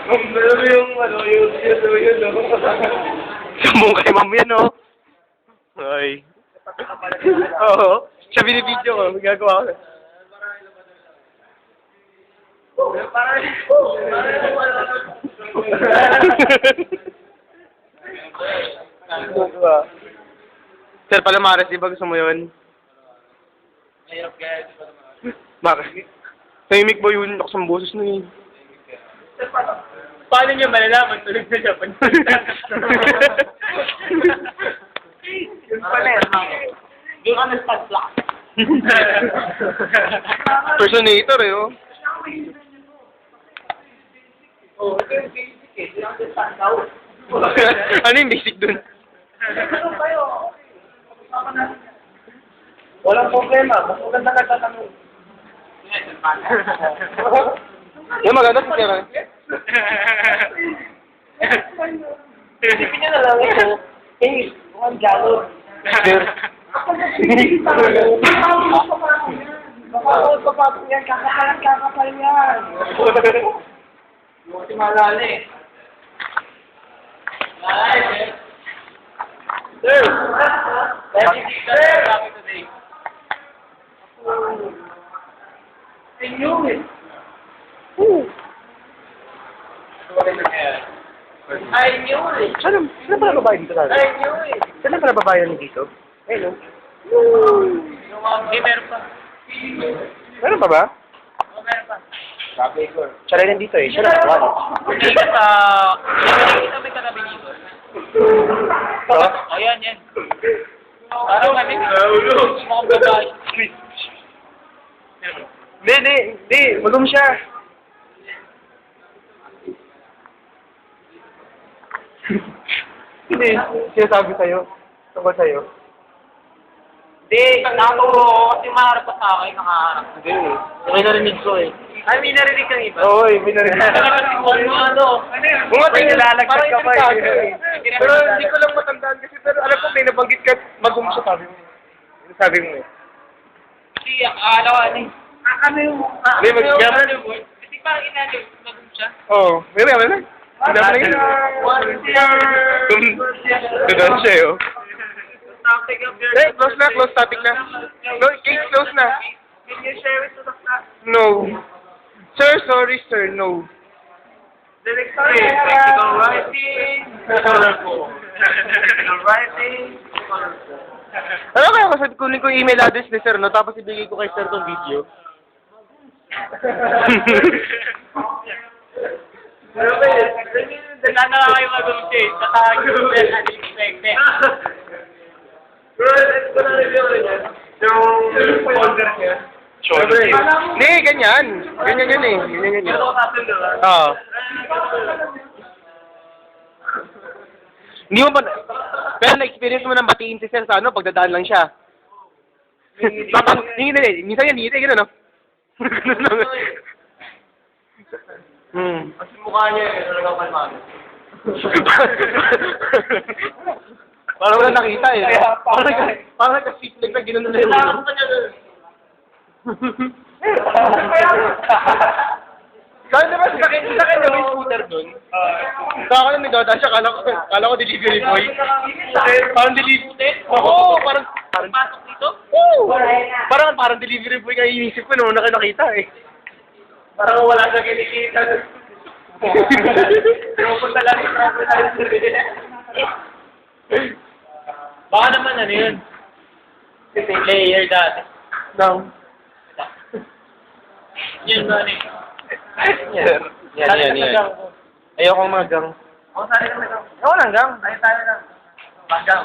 Pero yung ano, yun, no? Sumbong kay ma'am yan, oh. Ay. Oo. Siya binibidyo ko. Gagawa ko. Sir Palomares, di ba gusto mo yun? Bakit? Tahimik ba yun? Lakas ang boses na yun. Paano niya malalaman? Tulog na siya. Yun pala. Doon ka na-start block. Personator eh, oh. Oo, ito yung basic eh. Doon ka na-start out. Ano yung basic dun? Walang problema. Mas maganda nagtatanong. Yung maganda si Sir. Isipin niyo na lang ito. Hey, mukhang galo. Sir. Papatong yan. Kakapal yan. Si Malala eh. Sir! Sir! I knew it. I knew it. Saan pala babae dito natin? I knew it. Saan pala babae dito? Ayun, Meron pa. meron pa ba? Meron pa. Sabi ko. Siya rin nandito eh. Siya lang wala. Hindi ka sa... Hindi may katabi dito. Oh, yan. Parang kami. Mukhang babae. Hindi. Magum siya. Hindi. Sinasabi sa'yo. Tungkol sa'yo. Hindi, nakaturo ko kasi maharap ka sa akin, nakaharap. Hindi eh. May narinig ko eh. Ay, may narinig kang iba? Oo eh. Binarinig. Mga nilalagkat ka pa eh. Pero hindi ko lang matandaan kasi pero alam ko may nabanggit ka. Magum siya sabi mo. Sabi mo eh. Kasi, ano eh. Ano yung... Hindi, mag-gaman. Kasi parang inano, magum siya. Oo. Meron. Doon siya eh. Close topic na. No, case close na. Can you share it to the class? No. Sir, sorry sir, no. The next time, practical writing, colorful. Practical writing, colorful. Ano kaya kasi kunin ko yung email address ni sir, no? Tapos ibigay ko kay sir tong video. Pero nagkana lang kayo mag-update. Kakagod na unexpected. Bro, ito na review rin yan. Yung folder niya. Hindi, ganyan. Ganyan yun eh. Ganyan yun. Pero natin diba? Oo. Hindi mo ba, pero na-experience mo nang batiin si sir sa ano, pagdadaan lang siya. Minsan yan, hindi, gano'n, no? Gano'n lang. Kasi mukha niya eh, talagang kalmado. Parang wala nakita eh. Parang nagka-siplig na gano'n na yun. Kaya diba sa akin yung scooter dun? Sa akin yung nagdadaan siya, kala ko delivery boy. Parang delivery... Oo, parang... Pasok dito? Oo! Parang delivery boy kaya inisip ko nung nakita eh. Parang wala sa kinikita. Pupunta lang yung transportation. Baka naman ano yun? Kasi layer dati. No. Yun ba ano Yan. Ayokong magang. O, sali ka na gang. Ako lang gang. Tayo lang. Bagang.